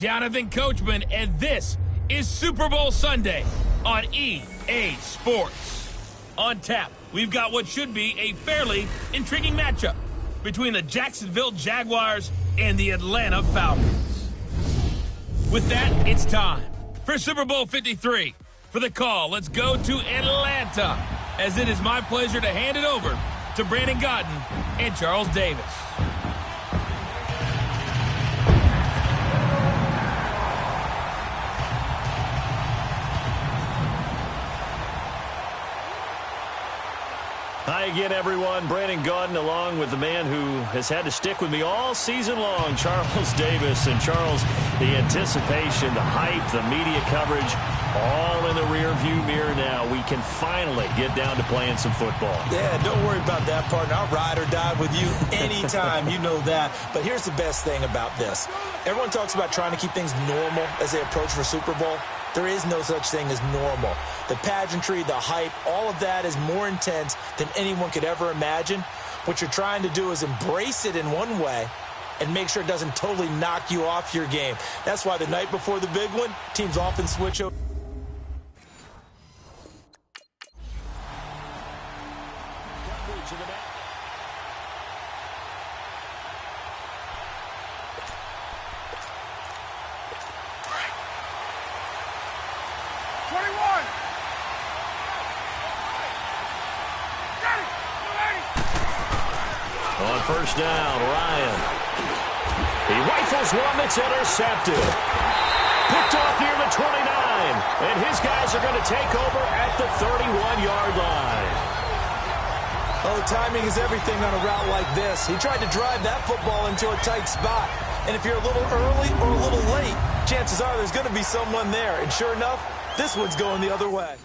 Jonathan Coachman, and this is Super Bowl Sunday on EA Sports. On tap, we've got what should be a fairly intriguing matchup between the Jacksonville Jaguars and the Atlanta Falcons. With that, it's time for Super Bowl 53. For the call, let's go to Atlanta, as it is my pleasure to hand it over to Brandon Godden and Charles Davis. Hi again, everyone. Brandon Godden along with the man who has had to stick with me all season long, Charles Davis. And Charles, the anticipation, the hype, the media coverage, all in the rearview mirror now. We can finally get down to playing some football. Yeah, don't worry about that, partner. I'll ride or die with you anytime. You know that. But here's the best thing about this. Everyone talks about trying to keep things normal as they approach for Super Bowl. There is no such thing as normal. The pageantry, the hype, all of that is more intense than anyone could ever imagine. What you're trying to do is embrace it in one way and make sure it doesn't totally knock you off your game. That's why the night before the big one, teams often switch over. On first down, Ryan. He rifles one that's intercepted. Picked off near the 29. And his guys are going to take over at the 31-yard line. Oh, timing is everything on a route like this. He tried to drive that football into a tight spot. And if you're a little early or a little late, chances are there's going to be someone there. And sure enough, this one's going the other way.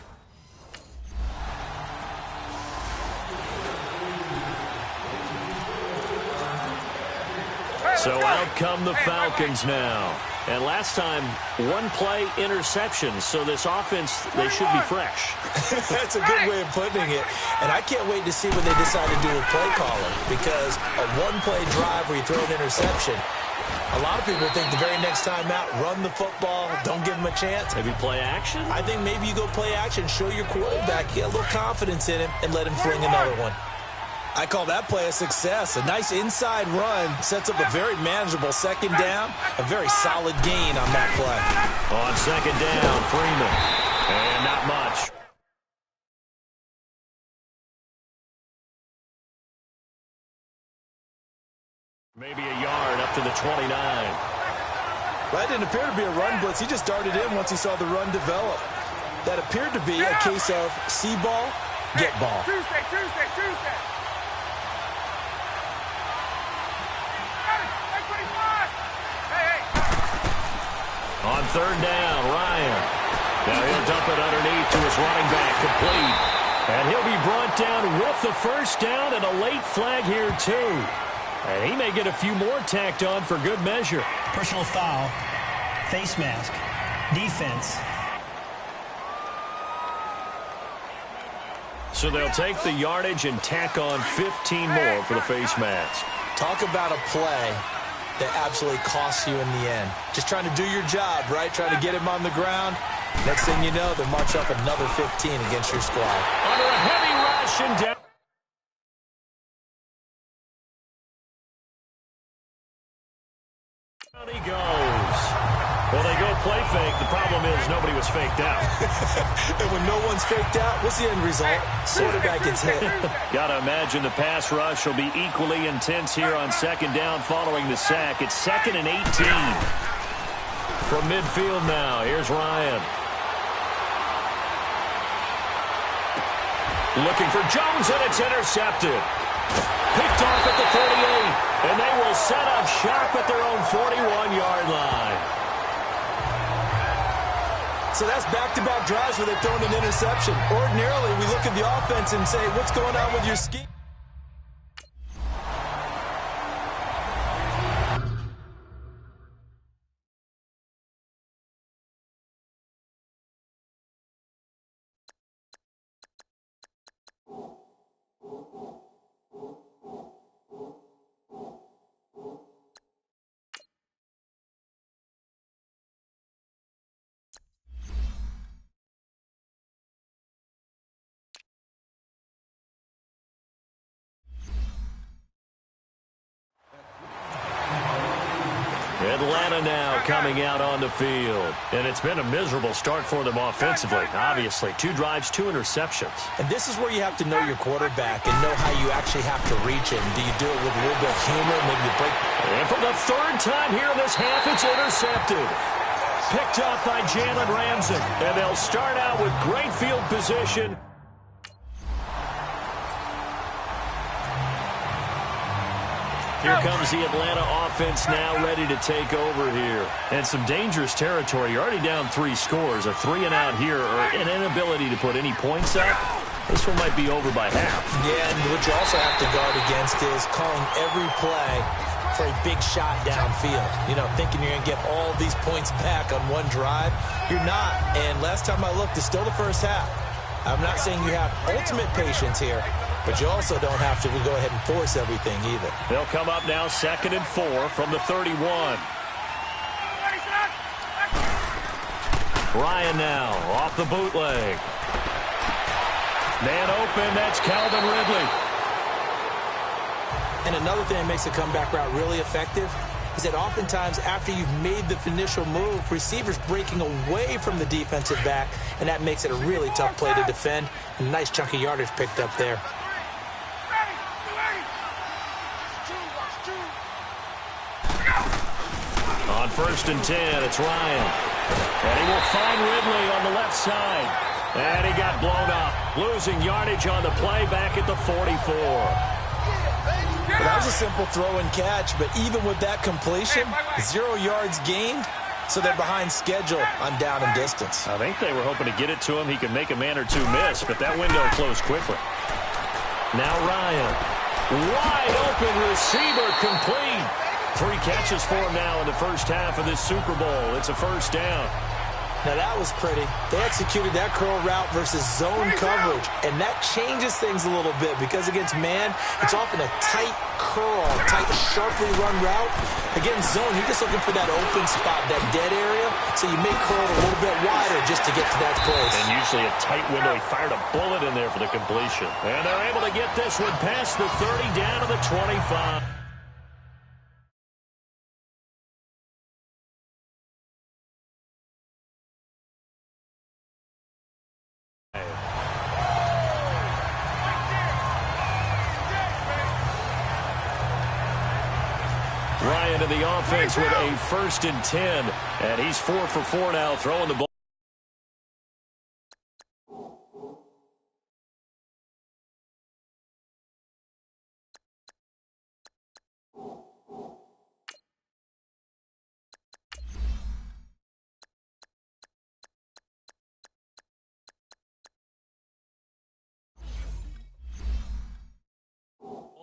So out come the Falcons now. And last time, one-play interception. So this offense, they should be fresh. That's a good way of putting it. And I can't wait to see what they decide to do with play calling. Because a one-play drive where you throw an interception, a lot of people think the very next time out, run the football, don't give them a chance. Maybe play action? I think maybe you go play action, show your quarterback, get a little confidence in him, and let him fling another one. I call that play a success. A nice inside run sets up a very manageable second down. A very solid gain on that play. On second down, Freeman. And not much. Maybe a yard up to the 29. That didn't appear to be a run blitz. He just darted in once he saw the run develop. That appeared to be a case of see ball, get ball. Tuesday. On third down, Ryan. Now he'll dump it underneath to his running back, complete. And he'll be brought down with the first down and a late flag here, too. And he may get a few more tacked on for good measure. Personal foul, face mask, defense. So they'll take the yardage and tack on 15 more for the face mask. Talk about a play that absolutely costs you in the end. Just trying to do your job, right? Trying to get him on the ground. Next thing you know, they march up another 15 against your squad. Under a heavy rush and down. Down he goes. Well, they go play fake. The problem is nobody was faked out. And when no one's faked out, what's the end result? Quarterback gets hit. Got to imagine the pass rush will be equally intense here on second down following the sack. It's 2nd and 18. From midfield now, here's Ryan. Looking for Jones, and it's intercepted. Picked off at the 38, and they will set up shop at their own 41-yard line. So that's back-to-back drives where they've thrown an interception. Ordinarily, we look at the offense and say, what's going on with your scheme? Atlanta now coming out on the field. And it's been a miserable start for them offensively. Obviously, 2 drives, 2 interceptions. And this is where you have to know your quarterback and know how you actually have to reach him. Do you do it with a little bit of humor, maybe you break? And for the 3rd time here in this half, it's intercepted. Picked up by Jalen Ramsey. And they'll start out with great field position. Here comes the Atlanta offense now ready to take over here. And some dangerous territory. You're already down 3 scores. A 3-and-out here or an inability to put any points up. This one might be over by half. Yeah, and what you also have to guard against is calling every play for a big shot downfield. You know, thinking you're going to get all these points back on one drive. You're not. And last time I looked, it's still the first half. I'm not saying you have ultimate patience here, but you also don't have to go ahead and force everything either. They'll come up now 2nd and 4 from the 31. Ryan now off the bootleg. Man open, that's Calvin Ridley. And another thing that makes the comeback route really effective is that oftentimes after you've made the initial move, receivers breaking away from the defensive back, and that makes it a really tough play to defend. A nice chunk of yardage picked up there. On 1st and 10, it's Ryan. And he will find Ridley on the left side. And he got blown up. Losing yardage on the play back at the 44. Well, that was a simple throw and catch, but even with that completion, 0 yards gained, so they're behind schedule on down and distance. I think they were hoping to get it to him. He could make a man or 2 miss, but that window closed quickly. Now Ryan. Wide open receiver complete. 3 catches for him now in the first half of this Super Bowl. It's a 1st down. Now that was pretty. They executed that curl route versus zone coverage, and that changes things a little bit because against man, it's often a tight curl, tight, sharply run route. Against zone, you're just looking for that open spot, that dead area, so you may curl it a little bit wider just to get to that place. And usually a tight window. He fired a bullet in there for the completion. And they're able to get this one past the 30 down to the 25. Ryan to the offense with a 1st and 10. And he's 4 for 4 now throwing the ball.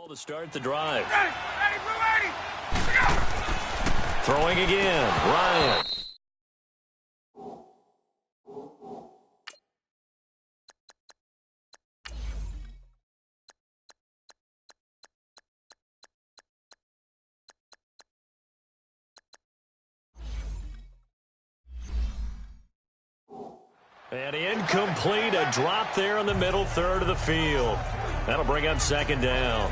To start the drive. Throwing again, Ryan. And incomplete, a drop there in the middle 3rd of the field. That'll bring up 2nd down.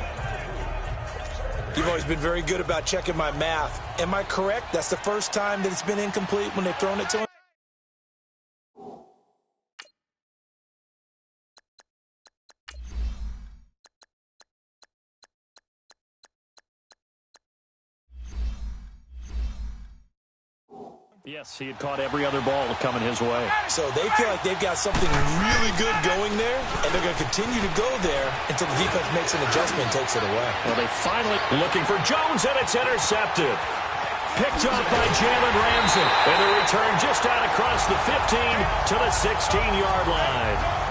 You've always been very good about checking my math. Am I correct? That's the first time that it's been incomplete when they've thrown it to him? Yes, he had caught every other ball coming his way. So they feel like they've got something really good going there, and they're going to continue to go there until the defense makes an adjustment and takes it away. Well, they finally looking for Jones, and it's intercepted. Picked up by Jalen Ramsey. And the return just out across the 15 to the 16-yard line.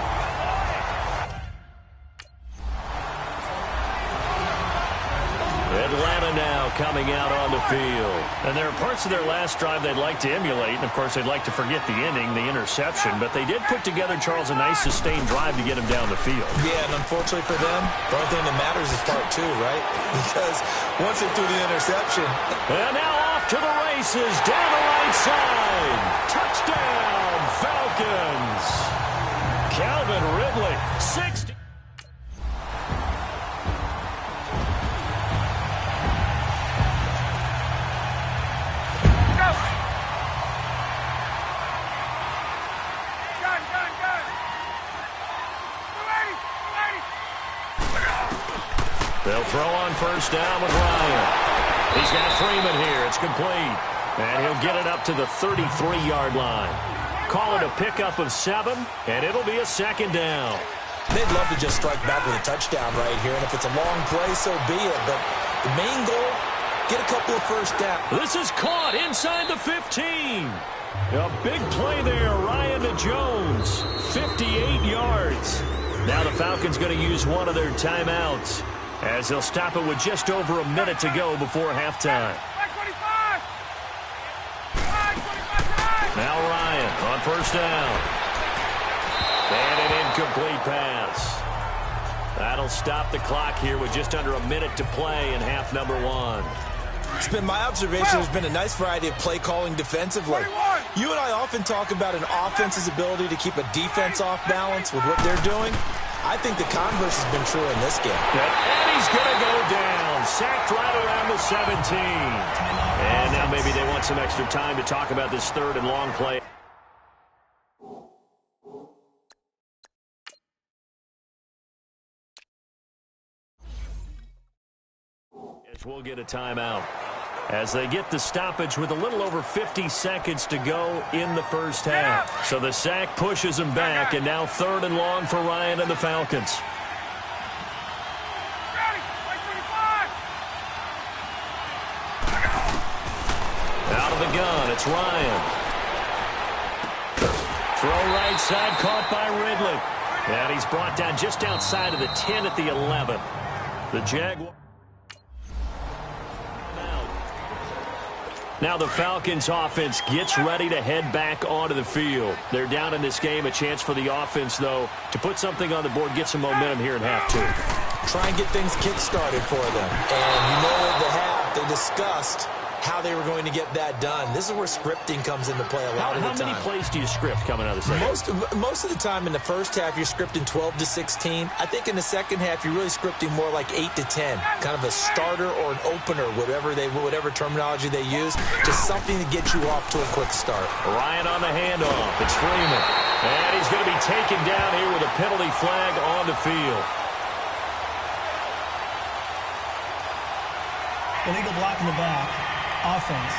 Atlanta now coming out on the field. And there are parts of their last drive they'd like to emulate. And, of course, they'd like to forget the ending, the interception. But they did put together, Charles, a nice sustained drive to get him down the field. Yeah, and unfortunately for them, the only thing that matters is part 2, right? Because once they threw the interception. And now off to the races, down the right side. Touchdown, Falcons. Calvin Ridley, 60. They'll throw on first down with Ryan. He's got Freeman here. It's complete. And he'll get it up to the 33-yard line. Call it a pickup of 7, and it'll be a second down. They'd love to just strike back with a touchdown right here, and if it's a long play, so be it. But the main goal, get a couple of first downs. This is caught inside the 15. A big play there, Ryan to Jones. 58 yards. Now the Falcons going to use one of their timeouts as they'll stop it with just over a minute to go before halftime. Now Ryan on first down. And an incomplete pass. That'll stop the clock here with just under a minute to play in half number 1. It's been my observation there's been a nice variety of play calling defensively. You and I often talk about an offense's ability to keep a defense off balance with what they're doing. I think the converse has been true in this game. And he's going to go down. Sacked right around the 17. And now maybe they want some extra time to talk about this third and long play. We'll get a timeout as they get the stoppage with a little over 50 seconds to go in the first half. So the sack pushes them back, and now third and long for Ryan and the Falcons. Out of the gun, it's Ryan. Throw right side, caught by Ridley. And he's brought down just outside of the 10 at the 11. The Jaguars. Now the Falcons offense gets ready to head back onto the field. They're down in this game. A chance for the offense, though, to put something on the board, get some momentum here in half 2. Try and get things kick-started for them. And you know at the half, they discussed how they were going to get that done. This is where scripting comes into play a lot of the time. How many plays do you script coming out of the second? Most of the time in the first half, you're scripting 12 to 16. I think in the second half, you're really scripting more like 8 to 10. Kind of a starter or an opener, whatever terminology they use. Just something to get you off to a quick start. Ryan on the handoff. It's Freeman. And he's going to be taken down here with a penalty flag on the field. Illegal block in the back. Offense.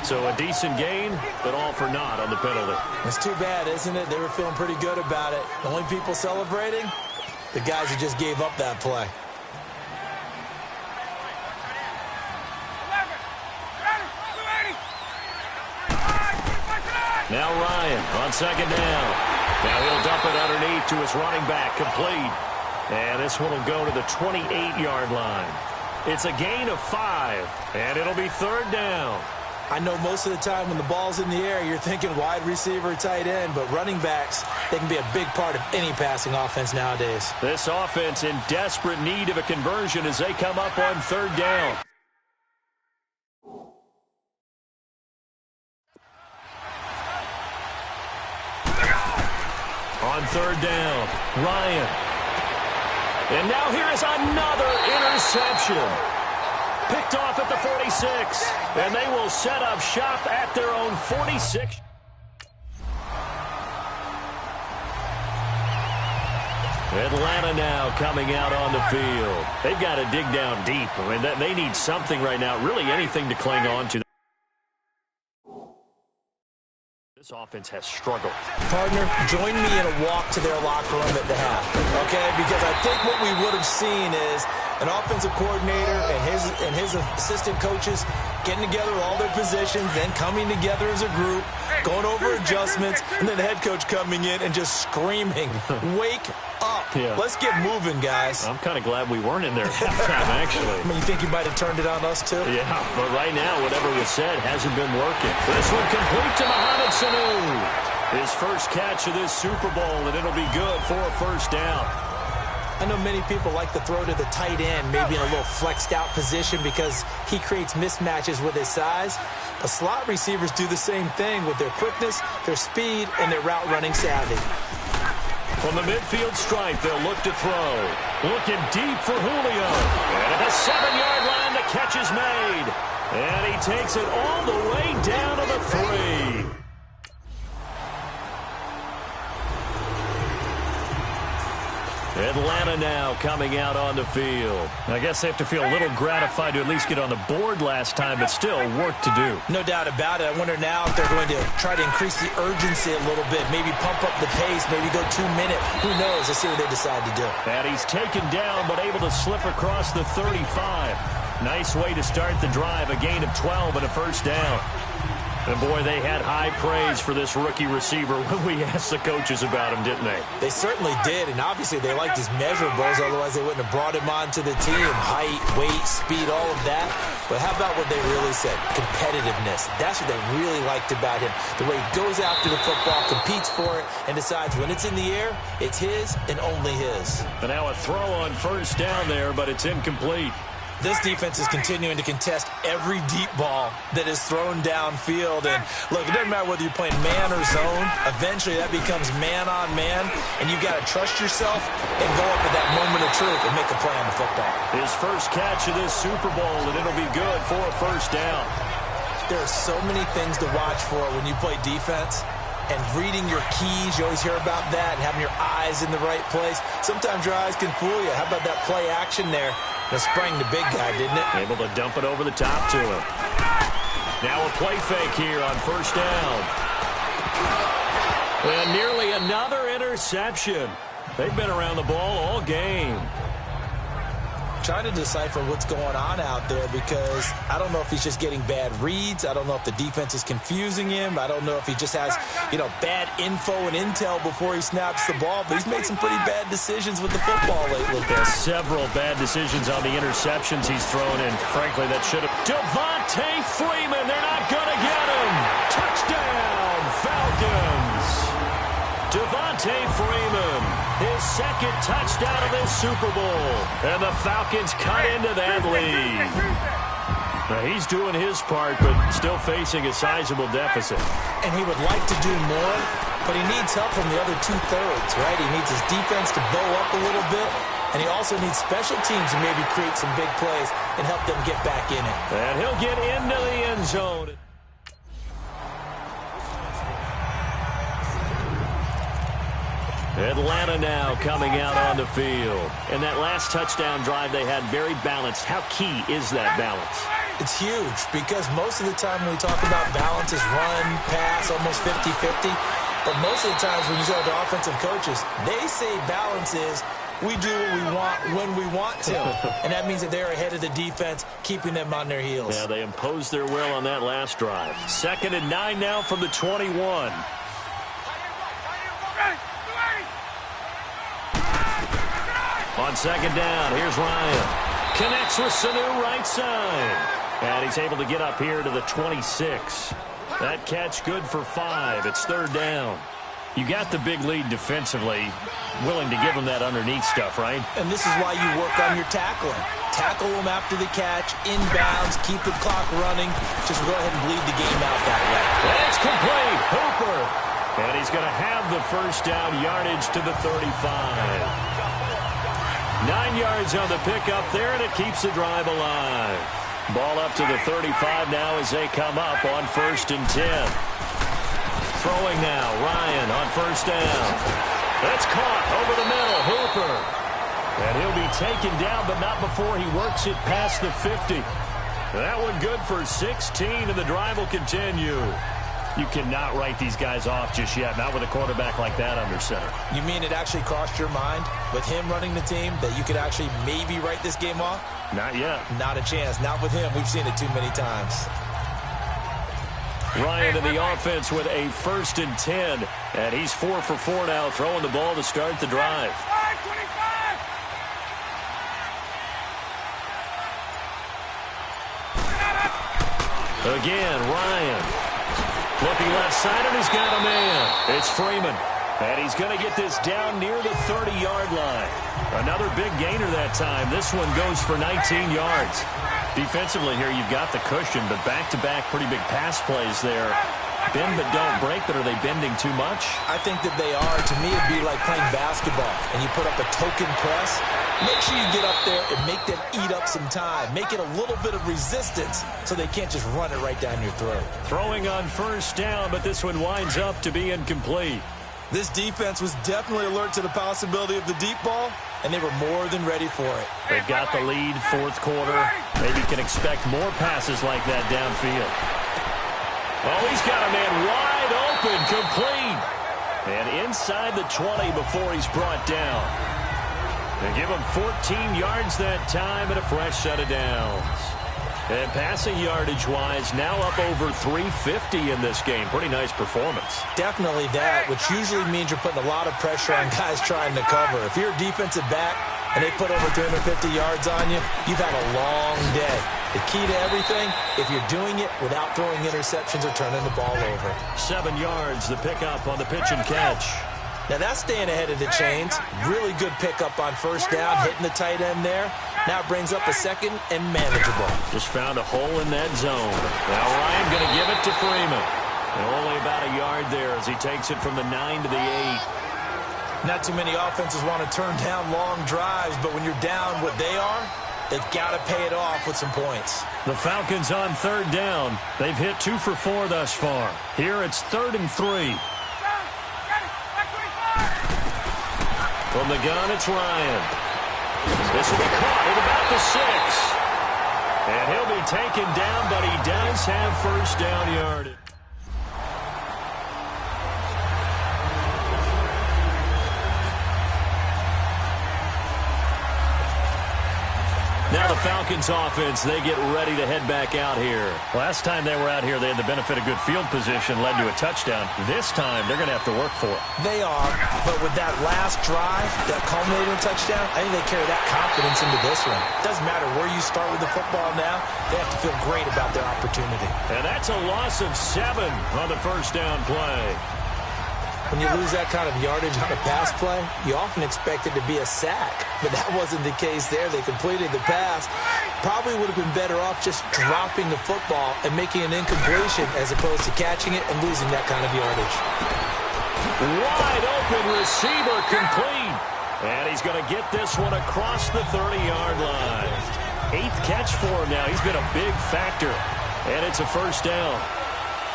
So a decent gain, but all for naught on the penalty. It's too bad, isn't it? They were feeling pretty good about it. The only people celebrating, the guys who just gave up that play. Now Ryan on second down. Now he'll dump it underneath to his running back, complete. And this one will go to the 28-yard line. It's a gain of 5, and it'll be third down. I know most of the time when the ball's in the air, you're thinking wide receiver, tight end, but running backs, they can be a big part of any passing offense nowadays. This offense in desperate need of a conversion as they come up on third down. On third down, Ryan. And now here is another interception. Picked off at the 46. And they will set up shop at their own 46. Atlanta now coming out on the field. They've got to dig down deep. I mean, they need something right now, really anything to cling on to. This offense has struggled. Partner, join me in a walk to their locker room at the half, okay? Because I think what we would have seen is an offensive coordinator and his assistant coaches getting together all their positions, then coming together as a group, going over adjustments, and then the head coach coming in and just screaming, "Wake up. Yeah. Let's get moving, guys." I'm kind of glad we weren't in there at halftime, actually. I mean, you think you might have turned it on us, too? Yeah, but right now, whatever was said hasn't been working. This one complete to Mohamed Sanu. His first catch of this Super Bowl, and it'll be good for a first down. I know many people like to throw to the tight end, maybe in a little flexed out position because he creates mismatches with his size. But slot receivers do the same thing with their quickness, their speed, and their route running savvy. From the midfield stripe, they'll look to throw. Looking deep for Julio. And at the 7-yard line, the catch is made. And he takes it all the way down to the 3. Atlanta now coming out on the field. I guess they have to feel a little gratified to at least get on the board last time, but still work to do. No doubt about it. I wonder now if they're going to try to increase the urgency a little bit, maybe pump up the pace, maybe go 2 minute. Who knows? Let's see what they decide to do. And he's taken down, but able to slip across the 35. Nice way to start the drive, a gain of 12 and a first down. And, boy, they had high praise for this rookie receiver when we asked the coaches about him, didn't they? They certainly did, and obviously they liked his measurables, otherwise they wouldn't have brought him onto the team. Height, weight, speed, all of that. But how about what they really said? Competitiveness. That's what they really liked about him. The way he goes after the football, competes for it, and decides when it's in the air, it's his and only his. And now a throw on first down there, but it's incomplete. This defense is continuing to contest every deep ball that is thrown downfield. And, look, it doesn't matter whether you're playing man or zone. Eventually, that becomes man-on-man, and you've got to trust yourself and go up at that moment of truth and make a play on the football. His first catch of this Super Bowl, and it'll be good for a first down. There are so many things to watch for when you play defense. And reading your keys, you always hear about that, and having your eyes in the right place. Sometimes your eyes can fool you. How about that play action there? That sprang the big guy, didn't it? Able to dump it over the top to him. Now a play fake here on first down. And nearly another interception. They've been around the ball all game. Trying to decipher what's going on out there, because I don't know if he's just getting bad reads. I don't know if the defense is confusing him. I don't know if he just has, bad info and intel before he snaps the ball. But he's made some pretty bad decisions with the football lately. There's several bad decisions on the interceptions he's thrown in. Frankly, that should have... Devontae Freeman, they're not going to get him. Touchdown, Falcons. Devontae Freeman, his second touchdown of this Super Bowl. And the Falcons cut into that lead. Now, he's doing his part, but still facing a sizable deficit. And he would like to do more, but he needs help from the other two-thirds, right? He needs his defense to bow up a little bit, and he also needs special teams to maybe create some big plays and help them get back in it. And he'll get into the end zone. Atlanta now coming out on the field. And that last touchdown drive they had very balanced. How key is that balance? It's huge, because most of the time when we talk about balance is run, pass, almost 50-50. But most of the times when you talk to offensive coaches, they say balance is we do what we want when we want to. And that means that they're ahead of the defense, keeping them on their heels. Yeah, they imposed their will on that last drive. 2nd and 9 now from the 21. On 2nd down, here's Ryan. Connects with Sanu right side. And he's able to get up here to the 26. That catch good for 5. It's 3rd down. You got the big lead defensively. Willing to give them that underneath stuff, right? And this is why you work on your tackling. Tackle them after the catch, inbounds, keep the clock running. Just go ahead and bleed the game out that way. It's complete. Hooper. And he's going to have the first down, yardage to the 35. 9 yards on the pickup there, and it keeps the drive alive. Ball up to the 35 now as they come up on 1st and 10. Throwing now, Ryan on 1st down. That's caught over the middle, Hooper. And he'll be taken down, but not before he works it past the 50. That one good for 16, and the drive will continue. You cannot write these guys off just yet, not with a quarterback like that under center. You mean it actually crossed your mind with him running the team that you could actually maybe write this game off? Not yet. Not a chance. Not with him. We've seen it too many times. Ryan in the offense with a 1st and 10. And he's 4 for 4 now, throwing the ball to start the drive. Again, Ryan. Looking left side, and he's got a man. It's Freeman. And he's going to get this down near the 30-yard line. Another big gainer that time. This one goes for 19 yards. Defensively here, you've got the cushion, but back-to-back pretty big pass plays there. Bend but don't break, but are they bending too much? I think that they are. To me, it'd be like playing basketball, and you put up a token press. Make sure you get up there and make them eat up some time. Make it a little bit of resistance so they can't just run it right down your throat. Throwing on 1st down, but this one winds up to be incomplete. This defense was definitely alert to the possibility of the deep ball, and they were more than ready for it. They've got the lead, fourth quarter. Maybe can expect more passes like that downfield. Oh, he's got a man wide open, complete. And inside the 20 before he's brought down. They give him 14 yards that time and a fresh set of downs. And passing yardage-wise, now up over 350 in this game. Pretty nice performance. Definitely that, which usually means you're putting a lot of pressure on guys trying to cover. If you're a defensive back and they put over 350 yards on you, you've had a long day. The key to everything, if you're doing it without throwing interceptions or turning the ball over. 7 yards, the pickup on the pitch and catch. Now that's staying ahead of the chains. Really good pickup on first down, hitting the tight end there. Now it brings up a second and manageable. Just found a hole in that zone. Now Ryan going to give it to Freeman. And only about a yard there as he takes it from the 9 to the 8. Not too many offenses want to turn down long drives, but when you're down what they are, they've got to pay it off with some points. The Falcons on third down. They've hit 2 for 4 thus far. Here it's 3rd and 3. From the gun, it's Ryan. This will be caught at about the 6. And he'll be taken down, but he does have first down yardage. Now the Falcons offense, they get ready to head back out here. Last time they were out here, they had the benefit of good field position, led to a touchdown. This time, they're going to have to work for it. They are, but with that last drive, that culminating touchdown, I think they carry that confidence into this one. Doesn't matter where you start with the football now, they have to feel great about their opportunity. And that's a loss of 7 on the first down play. When you lose that kind of yardage on a pass play, you often expect it to be a sack. But that wasn't the case there. They completed the pass. Probably would have been better off just dropping the football and making an incompletion as opposed to catching it and losing that kind of yardage. Wide open receiver complete. And he's going to get this one across the 30-yard line. 8th catch for him now. He's been a big factor. And it's a first down.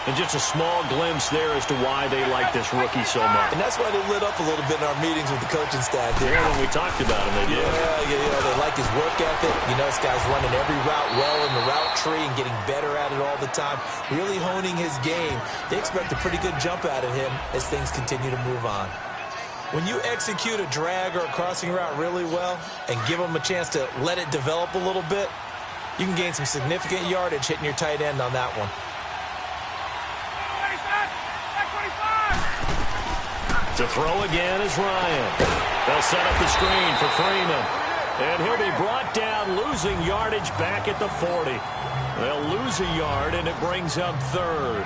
And just a small glimpse there as to why they like this rookie so much. And that's why they lit up a little bit in our meetings with the coaching staff. Yeah, when we talked about him, they did. Yeah, they like his work ethic. You know, this guy's running every route well in the route tree and getting better at it all the time, really honing his game. They expect a pretty good jump out of him as things continue to move on. When you execute a drag or a crossing route really well and give them a chance to let it develop a little bit, you can gain some significant yardage hitting your tight end on that one. To throw again is Ryan. They'll set up the screen for Freeman. And he'll be brought down, losing yardage back at the 40. They'll lose a yard, and it brings up 3rd.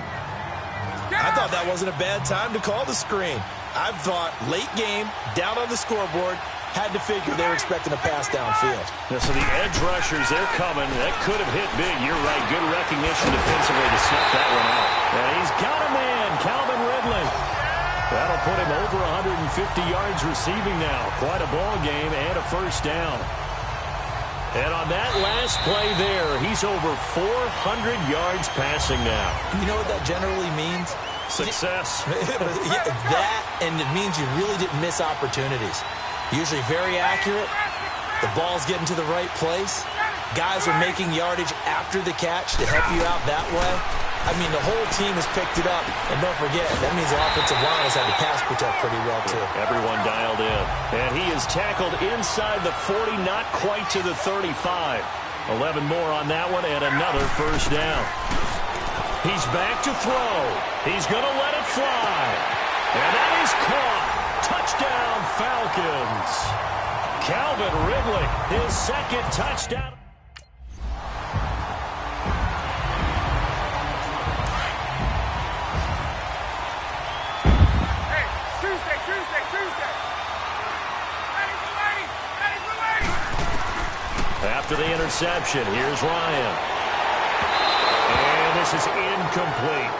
I thought that wasn't a bad time to call the screen. I thought late game, down on the scoreboard, had to figure they were expecting a pass downfield. Yeah, so the edge rushers, they're coming. That could have hit big. You're right. Good recognition defensively to snuff that one out. And he's got a man, Calvin Ridley. That'll put him over 150 yards receiving now. Quite a ball game and a first down. And on that last play there, he's over 400 yards passing now. You know what that generally means? Success. That, and it means you really didn't miss opportunities. Usually very accurate. The ball's getting to the right place. Guys are making yardage after the catch to help you out that way. I mean, the whole team has picked it up. And don't forget, that means the offensive line has had to pass protect pretty well, too. Everyone dialed in. And he is tackled inside the 40, not quite to the 35. 11 more on that one, and another first down. He's back to throw. He's going to let it fly. And that is caught. Touchdown, Falcons. Calvin Ridley, his 2nd touchdown. After the interception, here's Ryan. And this is incomplete.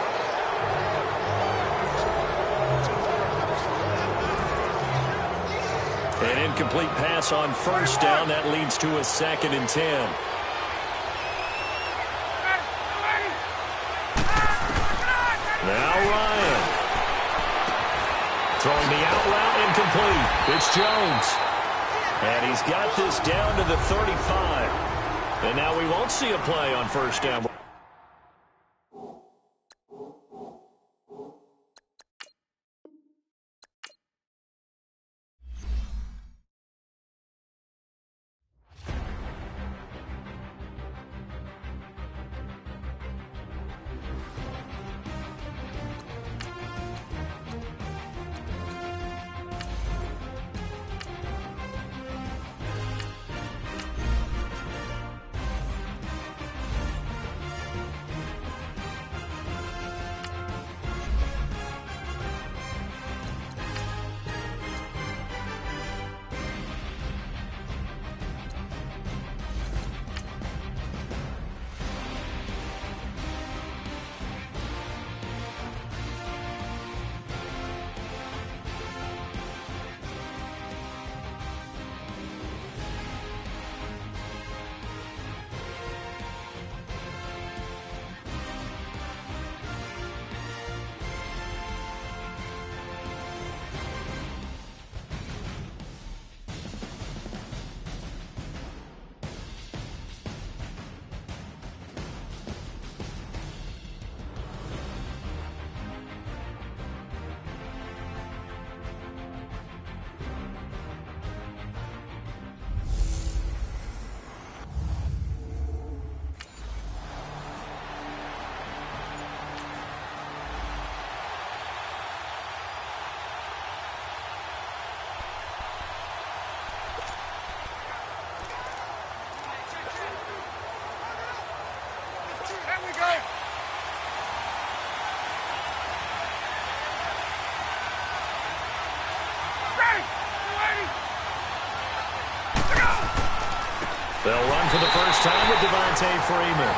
An incomplete pass on first down. That leads to a 2nd and 10. Now Ryan. Throwing the out route, incomplete. It's Jones. And he's got this down to the 35. And now we won't see a play on first down. They'll run for the first time with Devontae Freeman.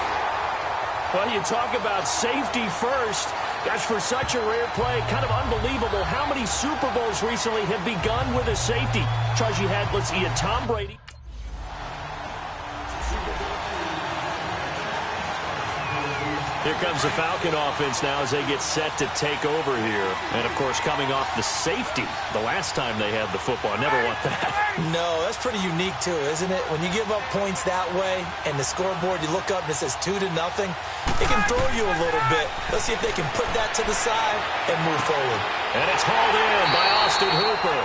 Well, you talk about safety first. Gosh, for such a rare play, kind of unbelievable how many Super Bowls recently have begun with a safety. Charles, you had, let's see, a Tom Brady. Here comes the Falcon offense now as they get set to take over here. And, of course, coming off the safety the last time they had the football. Never want that. No, that's pretty unique, too, isn't it? When you give up points that way and the scoreboard, you look up and it says 2-0, it can throw you a little bit. Let's see if they can put that to the side and move forward. And it's hauled in by Austin Hooper.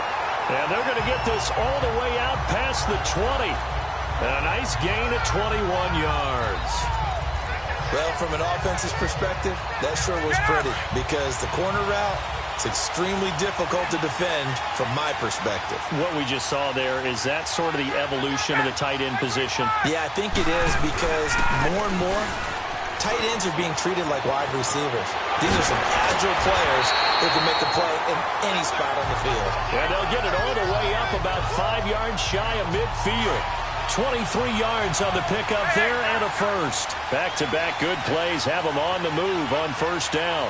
And they're going to get this all the way out past the 20. And a nice gain of 21 yards. Well, from an offensive perspective, that sure was pretty because the corner route is extremely difficult to defend from my perspective. What we just saw there, is that sort of the evolution of the tight end position? Yeah, I think it is because more and more, tight ends are being treated like wide receivers. These are some agile players who can make a play in any spot on the field. And they'll get it all the way up about 5 yards shy of midfield. 23 yards on the pickup there and a first. Back-to-back good plays have them on the move on first down.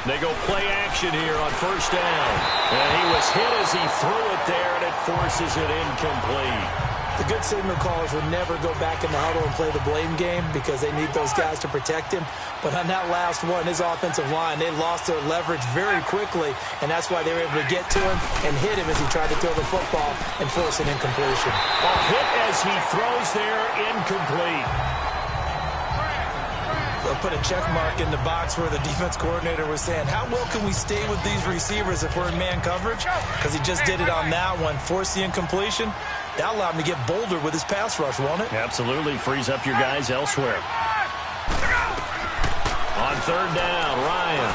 They go play action here on first down. And he was hit as he threw it there, and it forces it incomplete. The good signal callers would never go back in the huddle and play the blame game because they need those guys to protect him. But on that last one, his offensive line, they lost their leverage very quickly, and that's why they were able to get to him and hit him as he tried to throw the football and force an incompletion. A hit as he throws there, incomplete. They'll put a check mark in the box where the defense coordinator was saying, how well can we stay with these receivers if we're in man coverage? Because he just did it on that one, forced the incompletion. That allowed him to get bolder with his pass rush, won't it? Absolutely. Frees up your guys elsewhere. On third down, Ryan.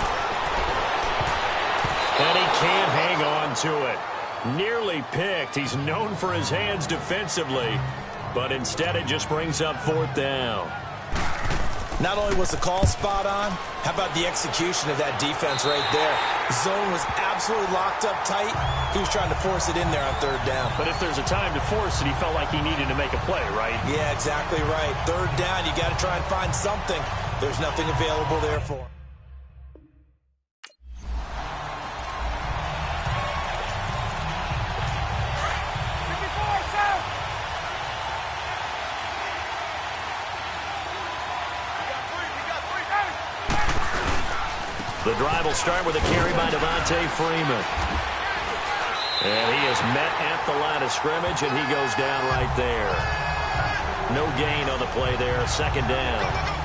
And he can't hang on to it. Nearly picked. He's known for his hands defensively, but instead it just brings up fourth down. Not only was the call spot on, how about the execution of that defense right there? Zone was absolutely locked up tight. He was trying to force it in there on third down. But if there's a time to force it, he felt like he needed to make a play, right? Yeah, exactly right. Third down, you got to try and find something. There's nothing available there for him. The drive will start with a carry by Devontae Freeman. And he is met at the line of scrimmage, and he goes down right there. No gain on the play there, second down.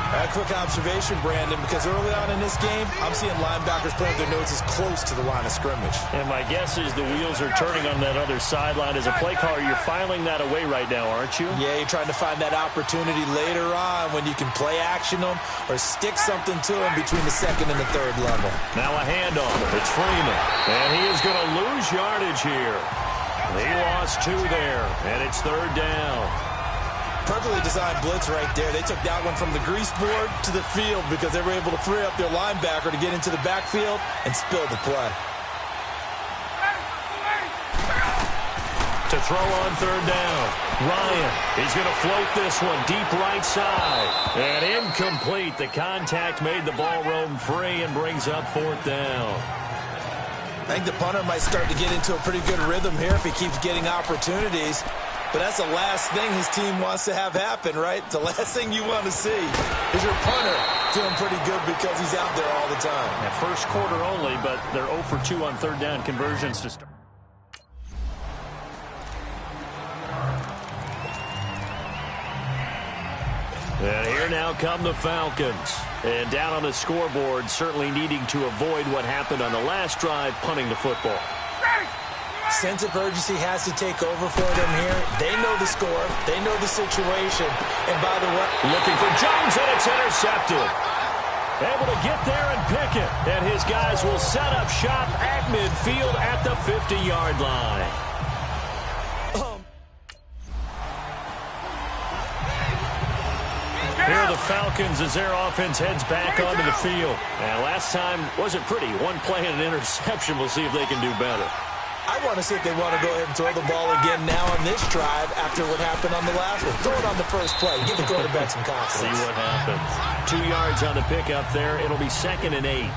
A quick observation, Brandon, because early on in this game, I'm seeing linebackers putting their noses close to the line of scrimmage. And my guess is the wheels are turning on that other sideline. As a play caller, you're filing that away right now, aren't you? Yeah, you're trying to find that opportunity later on when you can play action them or stick something to them between the second and the third level. Now a handoff. It's Freeman. And he is going to lose yardage here. He lost 2 there, and it's third down. Perfectly designed blitz right there. They took that one from the grease board to the field because they were able to free up their linebacker to get into the backfield and spill the play. To throw on third down. Ryan, he's going to float this one deep right side. And incomplete. The contact made the ball roam free and brings up fourth down. I think the punter might start to get into a pretty good rhythm here if he keeps getting opportunities. But that's the last thing his team wants to have happen, right? The last thing you want to see is your punter doing pretty good because he's out there all the time. Yeah, first quarter only, but they're 0 for 2 on third down conversions to start. And here now come the Falcons. And down on the scoreboard, certainly needing to avoid what happened on the last drive, punting the football. Sense of urgency has to take over for them here. They know the score. They know the situation. And by the way, looking for Jones, and it's intercepted. Able to get there and pick it. And his guys will set up shop at midfield at the 50-yard line. Here are the Falcons as their offense heads back onto the field. And last time wasn't pretty. One play and an interception. We'll see if they can do better. I want to see if they want to go ahead and throw the ball again now on this drive after what happened on the last one. Throw it on the first play. Give the quarterback some confidence. See what happens. 2 yards on the pickup there. It'll be 2nd and 8.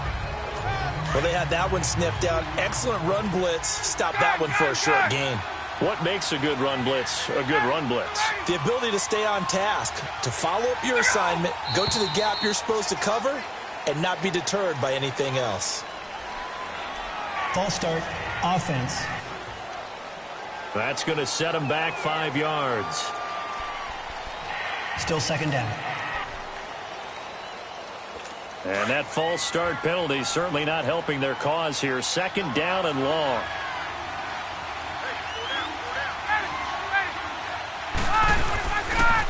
Well, they had that one sniffed out. Excellent run blitz. Stop that one for a short gain. What makes a good run blitz a good run blitz? The ability to stay on task, to follow up your assignment, go to the gap you're supposed to cover, and not be deterred by anything else. False start, offense. That's going to set them back 5 yards. Still second down. And that false start penalty certainly not helping their cause here. 2nd down and long.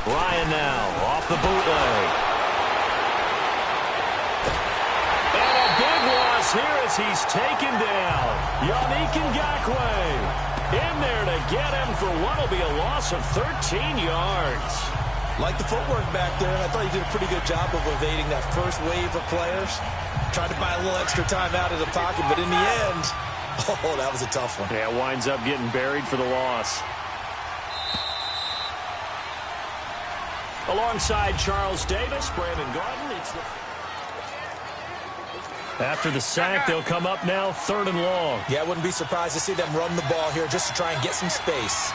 Ryan now off the bootleg. And a big loss here as he's taken down. Yannick Ngakoue in there to get him for what will be a loss of 13 yards. Like the footwork back there, I thought he did a pretty good job of evading that first wave of players. Tried to buy a little extra time out of the pocket, but in the end, oh, that was a tough one. Yeah, winds up getting buried for the loss. Alongside Charles Davis, Brandon Gordon. After the sack, they'll come up now 3rd and long. Yeah, I wouldn't be surprised to see them run the ball here just to try and get some space.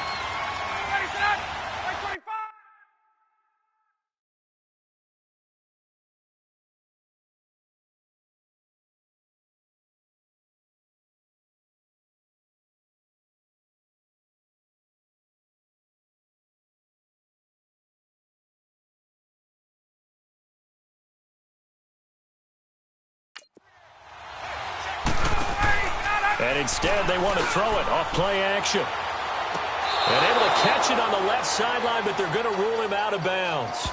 And instead, they want to throw it off play action. And able to catch it on the left sideline, but they're going to rule him out of bounds.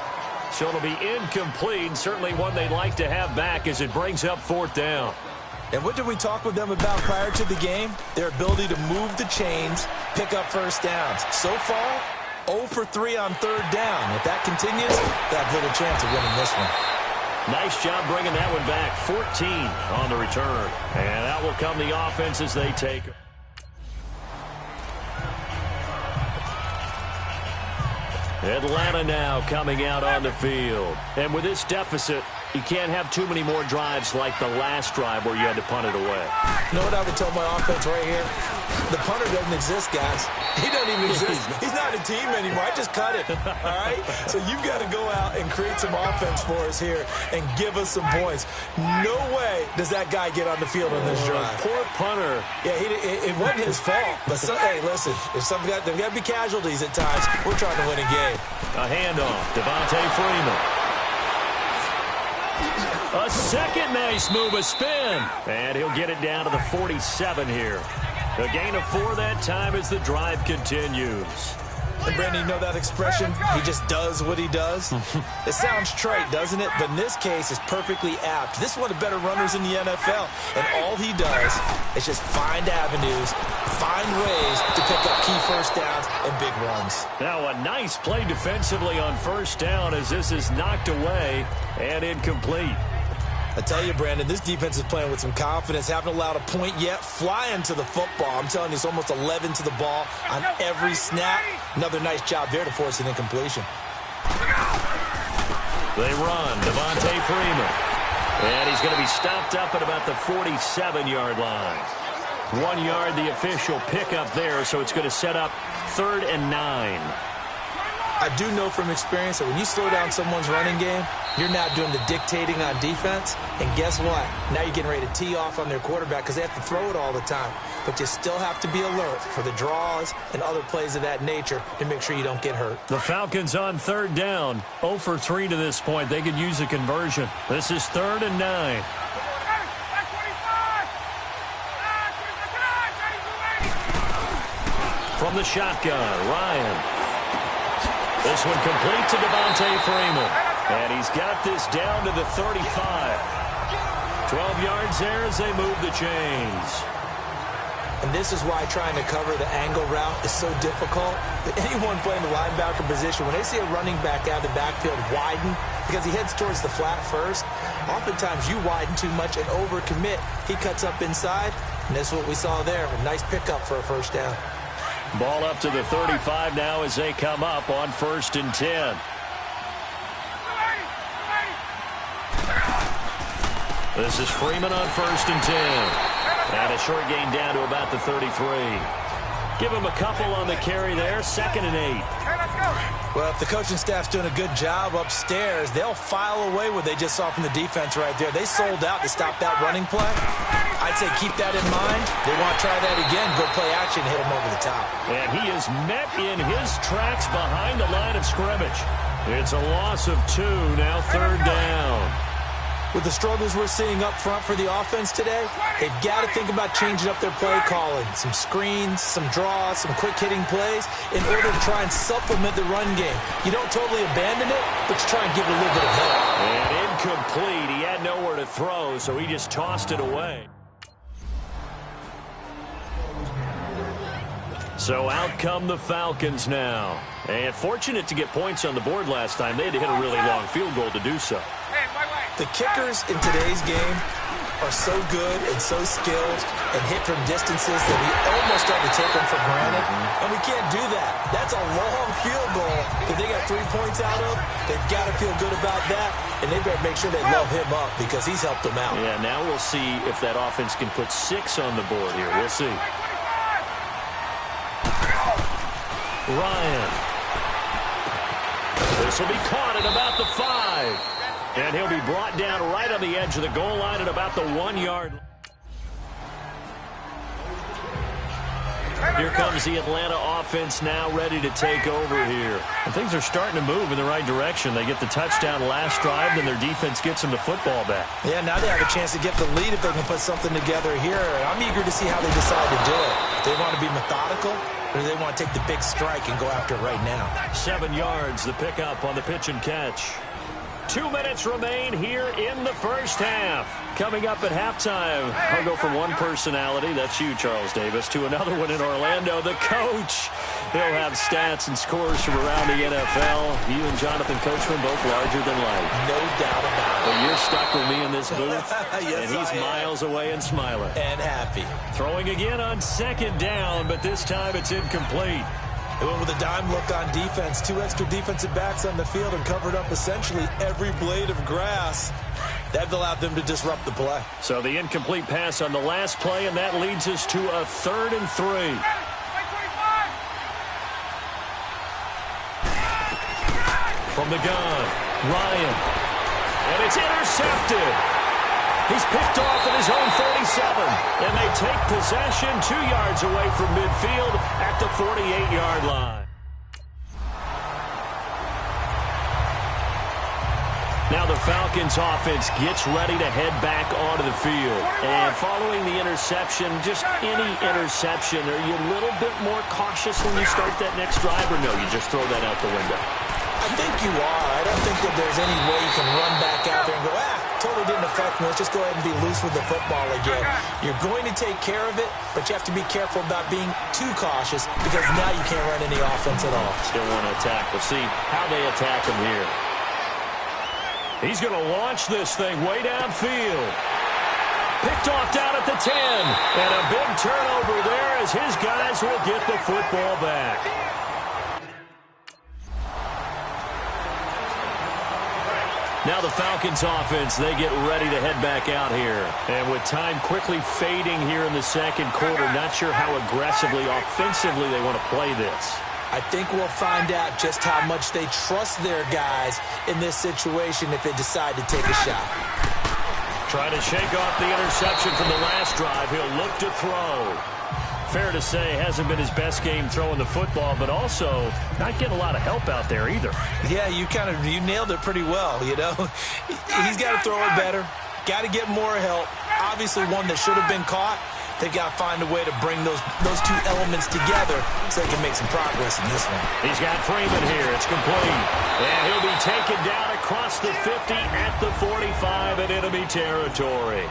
So it'll be incomplete, and certainly one they'd like to have back as it brings up 4th down. And what did we talk with them about prior to the game? Their ability to move the chains, pick up first downs. So far, 0 for 3 on 3rd down. If that continues, they have little chance of winning this one. Nice job bringing that one back. 14 on the return. And that will come the offense as they take. Atlanta now coming out on the field. And with this deficit, you can't have too many more drives like the last drive where you had to punt it away. You know what I would tell my offense right here? The punter doesn't exist, guys. He doesn't even exist. He's not a team anymore. I just cut it, all right? So you've got to go out and create some offense for us here and give us some points. No way does that guy get on the field on this drive. Poor punter. Yeah, it wasn't his fault. But, hey, listen, there's got to be casualties at times. We're trying to win a game. A handoff, Devontae Freeman. A second nice move, a spin. And he'll get it down to the 47 here. A gain of 4 that time as the drive continues. And, Brandon, you know that expression? He just does what he does? It sounds trite, doesn't it? But in this case, it's perfectly apt. This is one of the better runners in the NFL. And all he does is just find avenues, find ways to pick up key first downs and big runs. Now a nice play defensively on first down as this is knocked away and incomplete. I tell you, Brandon, this defense is playing with some confidence. Haven't allowed a point yet. Flying to the football. I'm telling you, it's almost 11 to the ball on every snap. Another nice job there to force an incompletion. They run. Devontae Freeman. And he's going to be stopped up at about the 47-yard line. 1 yard, the official pickup there, so it's going to set up 3rd and 9. I do know from experience that when you slow down someone's running game, you're not doing the dictating on defense. And guess what? Now you're getting ready to tee off on their quarterback because they have to throw it all the time. But you still have to be alert for the draws and other plays of that nature to make sure you don't get hurt. The Falcons on 3rd down. 0 for 3 to this point. They could use a conversion. This is 3rd and 9. From the shotgun, Ryan. This one complete to Devontae Freeman. And he's got this down to the 35. 12 yards there as they move the chains. And this is why trying to cover the angle route is so difficult. But anyone playing the linebacker position, when they see a running back out of the backfield widen, because he heads towards the flat first, oftentimes you widen too much and overcommit. He cuts up inside, and that's what we saw there. A nice pickup for a first down. Ball up to the 35 now as they come up on 1st and 10. This is Freeman on 1st and 10. And a short gain down to about the 33. Give him a couple on the carry there. 2nd and 8. Well, if the coaching staff's doing a good job upstairs, they'll file away what they just saw from the defense right there. They sold out to stop that running play. I'd say keep that in mind. They want to try that again, go play action, hit him over the top. And he is met in his tracks behind the line of scrimmage. It's a loss of 2, now 3rd down. With the struggles we're seeing up front for the offense today, they've got to think about changing up their play calling. Some screens, some draws, some quick-hitting plays in order to try and supplement the run game. You don't totally abandon it, but you try and give it a little bit of help. And incomplete. He had nowhere to throw, so he just tossed it away. So out come the Falcons now. And fortunate to get points on the board last time. They had to hit a really long field goal to do so. The kickers in today's game are so good and so skilled and hit from distances that we almost start to take them for granted. And we can't do that. That's a long field goal that they got 3 points out of. They've got to feel good about that, and they better make sure they love him up because he's helped them out. Yeah, now we'll see if that offense can put 6 on the board here. We'll see. Ryan. This will be caught at about the 5. And he'll be brought down right on the edge of the goal line at about the 1 yard. Here comes the Atlanta offense now ready to take over here. And things are starting to move in the right direction. They get the touchdown last drive, then their defense gets them the football back. Yeah, now they have a chance to get the lead if they can put something together here. I'm eager to see how they decide to do it. They want to be methodical, or do they want to take the big strike and go after it right now? 7 yards, the pickup on the pitch and catch. 2 minutes remain here in the first half. Coming up at halftime, I'll go from one personality, that's you, Charles Davis, to another one in Orlando, the coach. He'll have stats and scores from around the NFL. You and Jonathan Coachman both larger than life. No doubt about it. But you're stuck with me in this booth, yes, and he's miles away and smiling. And happy. Throwing again on 2nd down, but this time it's incomplete. They went with a dime look on defense. 2 extra defensive backs on the field and covered up essentially every blade of grass. That allowed them to disrupt the play. So the incomplete pass on the last play, and that leads us to a 3rd and 3. From the gun, Ryan. And it's intercepted. He's picked off at his own 47. And they take possession 2 yards away from midfield at the 48-yard line. Now the Falcons offense gets ready to head back onto the field. And following the interception, just any interception, are you a little bit more cautious when you start that next drive, or no, you just throw that out the window? I think you are. I don't think that there's any way you can run back out there and go, totally didn't affect me. Let's just go ahead and be loose with the football again. You're going to take care of it, but you have to be careful about being too cautious because now you can't run any offense at all. Still want to attack. We'll see how they attack him here. He's going to launch this thing way downfield. Picked off down at the 10. And a big turnover there as his guys will get the football back. Now the Falcons offense, they get ready to head back out here. And with time quickly fading here in the second quarter, not sure how aggressively, offensively they want to play this. I think we'll find out just how much they trust their guys in this situation if they decide to take a shot. Trying to shake off the interception from the last drive. He'll look to throw. Fair to say, hasn't been his best game throwing the football, but also not getting a lot of help out there either. Yeah, you nailed it pretty well, you know. He's got to throw it better. Got to get more help. Obviously one that should have been caught. They got to find a way to bring those two elements together so they can make some progress in this one. He's got Freeman here. It's complete. And he'll be taken down across the 50 at the 45 in enemy territory.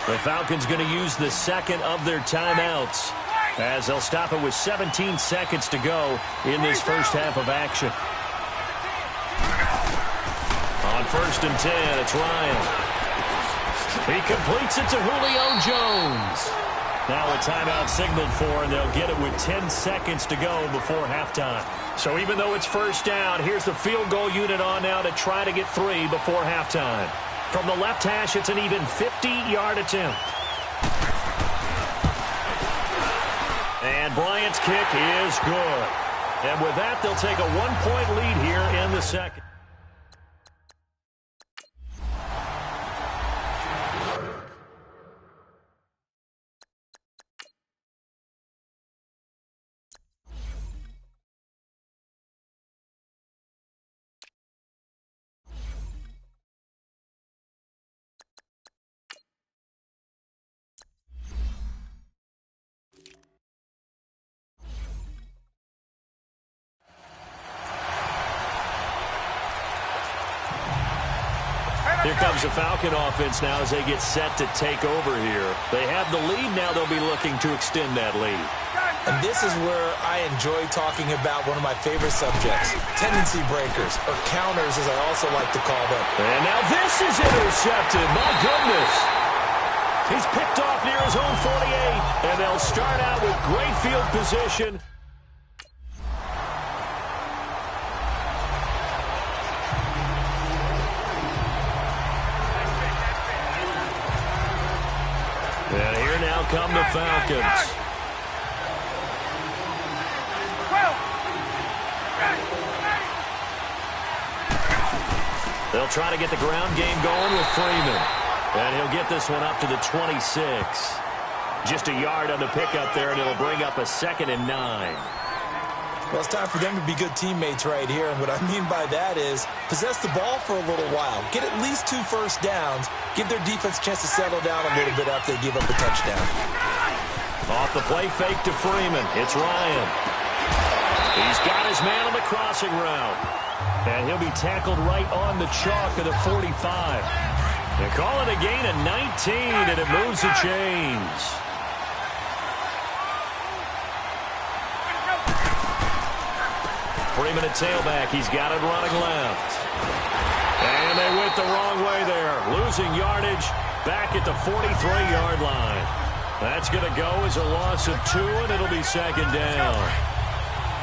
The Falcons going to use the second of their timeouts as they'll stop it with 17 seconds to go in this first half of action. On 1st and 10, it's Ryan. He completes it to Julio Jones. Now a timeout signaled for, and they'll get it with 10 seconds to go before halftime. So even though it's first down, here's the field goal unit on now to try to get 3 before halftime. From the left hash, it's an even 50-yard attempt. And Bryant's kick is good. And with that, they'll take a 1-point lead here in the second. Here comes the Falcon offense now as they get set to take over here. They have the lead now. They'll be looking to extend that lead. And this is where I enjoy talking about one of my favorite subjects, tendency breakers, or counters as I also like to call them. And now this is intercepted. My goodness. He's picked off near his own 48, and they'll start out with great field position. And here now come the Falcons. They'll try to get the ground game going with Freeman. And he'll get this one up to the 26. Just a yard on the pickup there, and it'll bring up a 2nd and 9. Well, it's time for them to be good teammates right here. And what I mean by that is possess the ball for a little while. Get at least 2 first downs. Give their defense a chance to settle down a little bit after they give up a touchdown. Off the play fake to Freeman. It's Ryan. He's got his man on the crossing route. And he'll be tackled right on the chalk of the 45. They call it a gain of 19, and it moves the chains. Freeman at tailback. He's got it running left. And they went the wrong way there. Losing yardage back at the 43-yard line. That's going to go as a loss of 2, and it'll be 2nd down.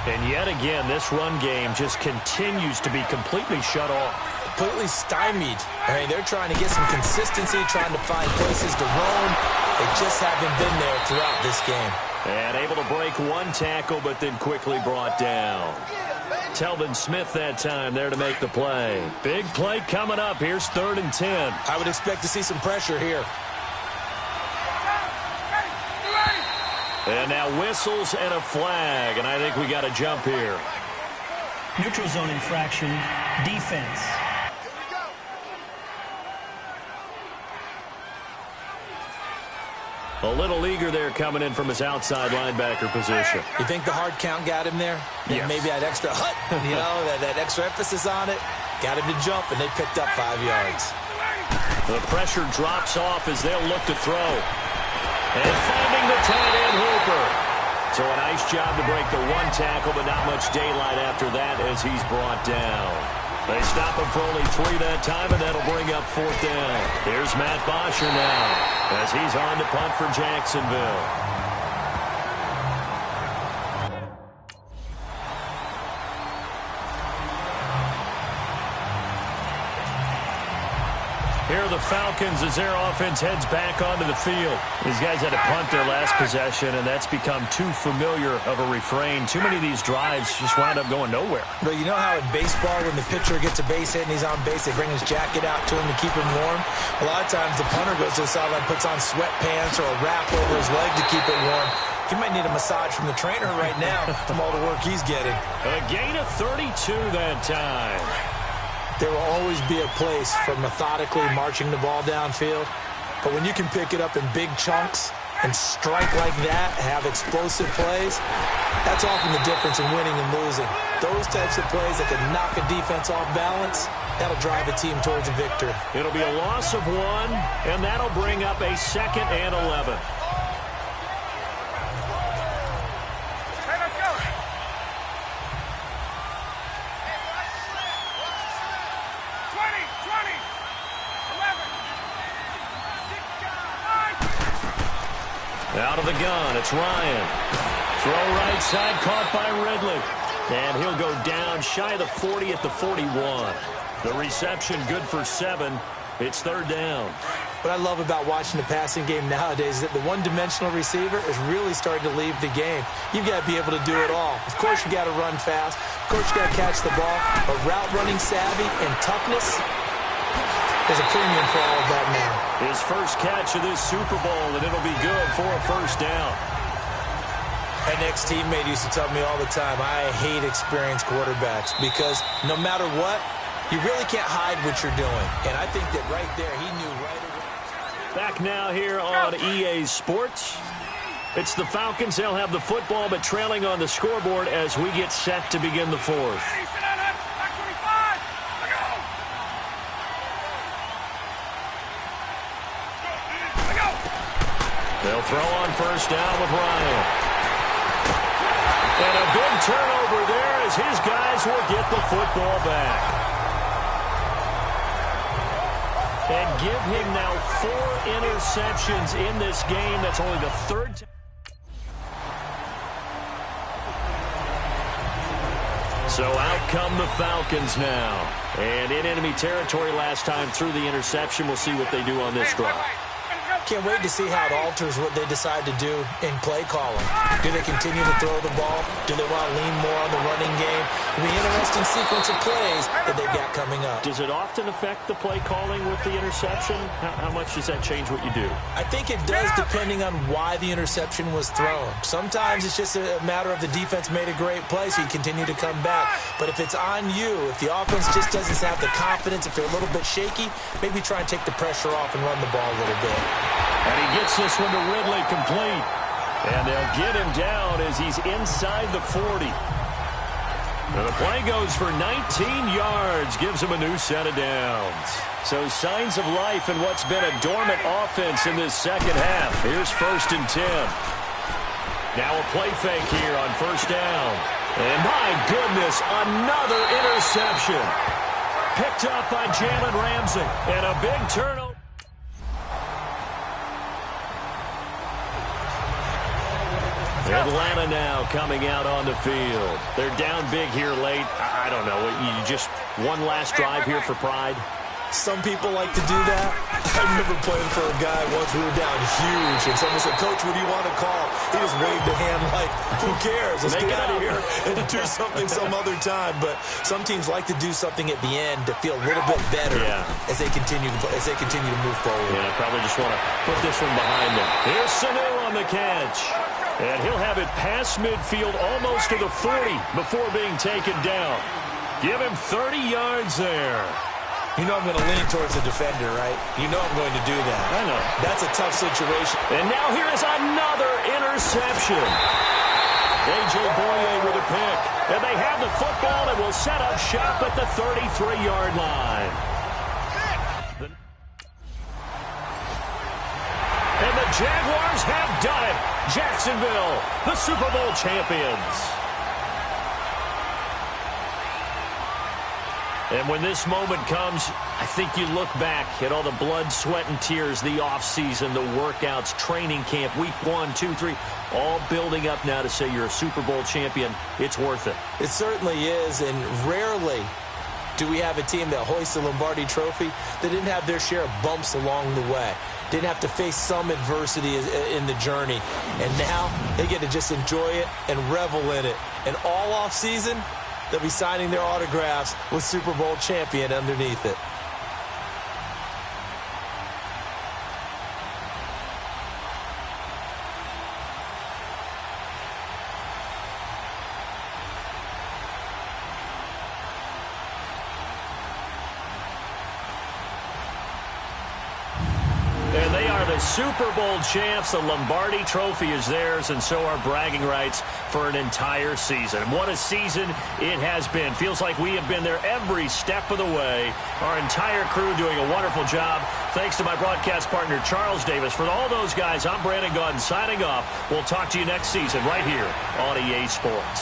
And yet again, this run game just continues to be completely shut off. Completely stymied. I mean, they're trying to get some consistency, trying to find places to roam. They just haven't been there throughout this game. And able to break one tackle, but then quickly brought down. Telvin Smith that time there to make the play. Big play coming up. Here's 3rd and 10. I would expect to see some pressure here. And now whistles and a flag, and I think we got a jump here. Neutral zone infraction, defense. A little eager there coming in from his outside linebacker position. You think the hard count got him there? Yes. Maybe that extra hut, that extra emphasis on it. Got him to jump, and they picked up 5 yards. The pressure drops off as they'll look to throw. And finding the tight end Hooper. So a nice job to break the one tackle, but not much daylight after that as he's brought down. They stop him for only 3 that time, and that'll bring up 4th down. Here's Matt Bosher now as he's on to punt for Jacksonville. Here are the Falcons as their offense heads back onto the field. These guys had to punt their last possession, and that's become too familiar of a refrain. Too many of these drives just wind up going nowhere. But you know how in baseball, when the pitcher gets a base hit and he's on base, they bring his jacket out to him to keep him warm? A lot of times the punter goes to the sideline, puts on sweatpants or a wrap over his leg to keep it warm. He might need a massage from the trainer right now from all the work he's getting. A gain of 32 that time. There will always be a place for methodically marching the ball downfield. But when you can pick it up in big chunks and strike like that, have explosive plays, that's often the difference in winning and losing. Those types of plays that can knock a defense off balance, that'll drive a team towards a victory. It'll be a loss of 1, and that'll bring up a 2nd and 11. Out of the gun, it's Ryan. Throw right side, caught by Ridley. And he'll go down shy of the 40 at the 41. The reception good for 7. It's 3rd down. What I love about watching the passing game nowadays is that the one-dimensional receiver is really starting to leave the game. You've got to be able to do it all. Of course, you got to run fast. Of course, you got to catch the ball. But route running savvy and toughness, there's a premium for all of that now. His first catch of this Super Bowl, and it'll be good for a 1st down. An ex-teammate used to tell me all the time, I hate experienced quarterbacks because no matter what, you really can't hide what you're doing. And I think that right there, he knew right away. Back now here on EA Sports. It's the Falcons. They'll have the football, but trailing on the scoreboard as we get set to begin the 4th. They'll throw on 1st down with Ryan. And a big turnover there as his guys will get the football back. And give him now 4 interceptions in this game. That's only the 3rd time. So out come the Falcons now. And in enemy territory last time through the interception. We'll see what they do on this drive. Can't wait to see how it alters what they decide to do in play calling. Do they continue to throw the ball? Do they want to lean more on the running game? It'll be an interesting sequence of plays that they've got coming up. Does it often affect the play calling with the interception? How much does that change what you do? I think it does depending on why the interception was thrown. Sometimes it's just a matter of the defense made a great play, so you continue to come back. But if it's on you, if the offense just doesn't have the confidence, if they're a little bit shaky, maybe try and take the pressure off and run the ball a little bit. And he gets this one to Ridley complete. And they'll get him down as he's inside the 40. And the play goes for 19 yards, gives him a new set of downs. So signs of life in what's been a dormant offense in this second half. Here's 1st and 10. Now a play fake here on 1st down. And my goodness, another interception. Picked up by Jalen Ramsey. And a big turnover. And Atlanta now coming out on the field. They're down big here late. I don't know. You just one last drive here for pride? Some people like to do that. I remember playing for a guy once. We were down huge, and someone said, "Coach, what do you want to call?" He just waved a hand like, "Who cares? Let's get out of here and do something some other time." But some teams like to do something at the end to feel a little bit better as they continue to move forward. Yeah, probably just want to put this one behind them. Here's Sanu on the catch. And he'll have it past midfield almost to the 40 before being taken down. Give him 30 yards there. You know I'm going to lean towards the defender, right? You know I'm going to do that. I know. That's a tough situation. And now here is another interception. A.J. Boye with a pick. And they have the football and will set up shop at the 33-yard line. And the Jaguars have done it. Jacksonville, the Super Bowl champions. And when this moment comes, I think you look back at all the blood, sweat, and tears, the offseason, the workouts, training camp, week 1, 2, 3, all building up now to say you're a Super Bowl champion. It's worth it. It certainly is, and rarely do we have a team that hoists the Lombardi Trophy that didn't have their share of bumps along the way, didn't have to face some adversity in the journey, and now they get to just enjoy it and revel in it. And all offseason, they'll be signing their autographs with Super Bowl champion underneath it. And they are the Super Bowl champs. The Lombardi Trophy is theirs, and so are bragging rights for an entire season. What a season it has been. Feels like we have been there every step of the way. Our entire crew doing a wonderful job. Thanks to my broadcast partner, Charles Davis. For all those guys, I'm Brandon Gaudin signing off. We'll talk to you next season right here on EA Sports.